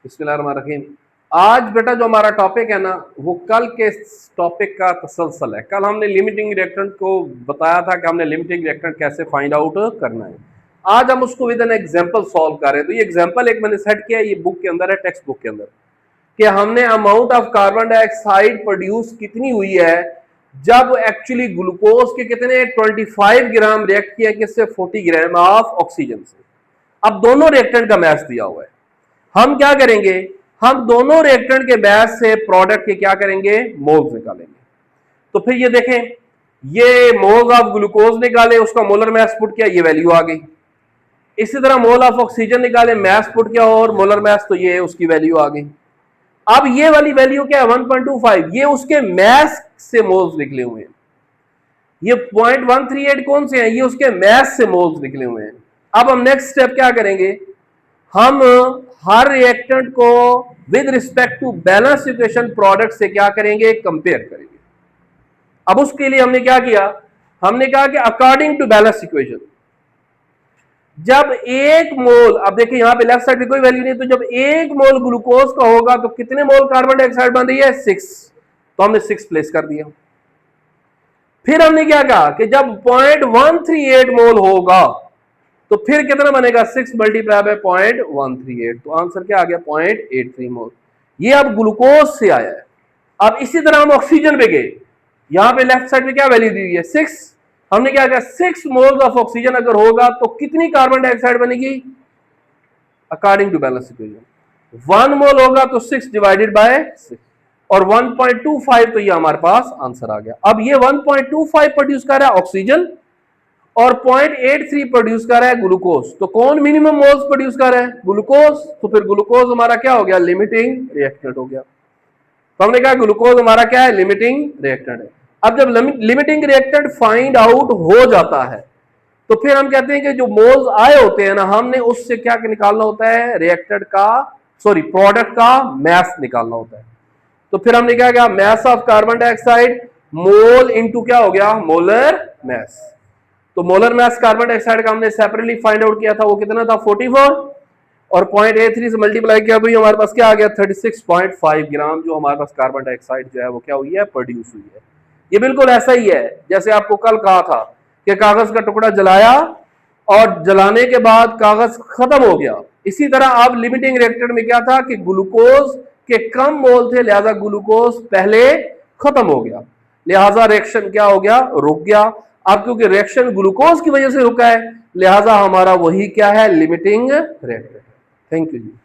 बिस्मिल्लाहिर्रहमानिर्रहीम। आज बेटा जो हमारा टॉपिक है ना वो कल के टॉपिक का तसलसल है। कल हमने लिमिटिंग रिएक्टेंट को बताया था कि हमने लिमिटिंग रिएक्टेंट कैसे फाइंड आउट करना है। आज हम उसको विद एन एग्जांपल सॉल्व कर रहे हैं। तो ये एग्जांपल एक मैंने सेट किया, ये बुक के अंदर है, टेक्स्ट बुक के अंदर, कि हमने amount of carbon dioxide produce कितनी हुई है जब एक्चुअली ग्लूकोज के कितने 25 ग्राम रिएक्ट किया किससे 40 ग्राम ऑफ ऑक्सीजन से। अब दोनों रिएक्टेंट का मैच दिया हुआ है। हम क्या करेंगे, हम दोनों रिएक्टेंट के बैच से प्रोडक्ट के क्या करेंगे, मोल्स निकालेंगे। तो फिर ये देखें, ये मोल्स ऑफ ग्लूकोज निकाले, उसका मोलर मास पुट किया, ये वैल्यू आ गई। इसी तरह मोल ऑफ ऑक्सीजन निकाले, मास पुट किया और मोलर मास, तो ये उसकी वैल्यू आ गई। अब ये वाली वैल्यू क्या है 1.25, ये उसके मास से मोल्स निकले हुए हैं। ये 0.138 कौन से हैं, ये उसके मास से मोल्स निकले हुए हैं। अब हम नेक्स्ट स्टेप क्या करेंगे, हम हर रिएक्टेंट को with respect to balance equation product से क्या करेंगे, कंपेयर करेंगे। अब उसके लिए हमने क्या किया, हमने कहा कि अकॉर्डिंग टू बैलेंस इक्वेशन जब एक मोल, अब देखिए यहां पे लेफ्ट साइड पे कोई वैल्यू नहीं, तो जब एक मोल ग्लूकोज का होगा तो कितने मोल कार्बन डाइऑक्साइड बन रही है, 6। तो हमने 6 प्लेस कर दिया। फिर हमने क्या कहा कि जब 0.138 मोल होगा तो फिर कितना बनेगा, 6 मल्टीप्लाई बाय 0.138, तो आंसर क्या आ गया 0.83 मोल। ये अब ग्लूकोज से आया है। अब इसी तरह हम ऑक्सीजन पे गए, यहां पे लेफ्ट साइड में क्या वैल्यू दी हुई है 6। हमने क्या कहा 6 मोल्स ऑफ ऑक्सीजन अगर होगा तो कितनी कार्बन डाइऑक्साइड बनेगी, अकॉर्डिंग टू बैलेंस इक्वेशन 1 मोल होगा तो 6 डिवाइडेड बाय 6 और 1.25, तो ये हमारे पास आंसर आ गया। अब ये 1.25 प्रोड्यूस कर रहा है ऑक्सीजन और 0.83 प्रोड्यूस कर रहा है ग्लूकोज। तो कौन मिनिमम मोल्स प्रोड्यूस कर रहा है, ग्लूकोज। तो फिर ग्लूकोज हमारा क्या हो गया, लिमिटिंग रिएक्टेंट हो गया। तो हमने कहा ग्लूकोज हमारा क्या है, लिमिटिंग रिएक्टेंट है। अब जब लिमिटिंग रिएक्टेंट फाइंड आउट हो जाता है तो फिर हम कहते हैं कि जो मोल्स आए होते हैं ना, हमने उससे क्या निकालना होता है, रिएक्टेंट का प्रोडक्ट का मास निकालना होता है। तो फिर हमने क्या किया, mass of carbon dioxide mole into क्या हो गया, मोलर मास। तो मोलर मास कार्बन डाइऑक्साइड का हमने सेपरेटली फाइंड आउट किया था, वो कितना था 44 और 0.83 से मल्टीप्लाई किया, भाई हमारे पास क्या आ गया 36.5 ग्राम, जो हमारे पास कार्बन डाइऑक्साइड जो है वो क्या हुई है, प्रोड्यूस हुई है। ये बिल्कुल ऐसा ही है जैसे आपको कल कहा था कि कागज का टुकड़ा जलाया और जलाने के बाद कागज खत्म हो गया। इसी तरह अब लिमिटिंग रिएक्टेंट में क्या था कि ग्लूकोज के कम मोल थे, लिहाजा ग्लूकोज पहले खत्म हो गया, लिहाजा रिएक्शन क्या हो गया, रुक गया। अब क्योंकि रिएक्शन ग्लूकोज की वजह से रुका है, लिहाजा हमारा वही क्या है, limiting reactant. Thank you ji.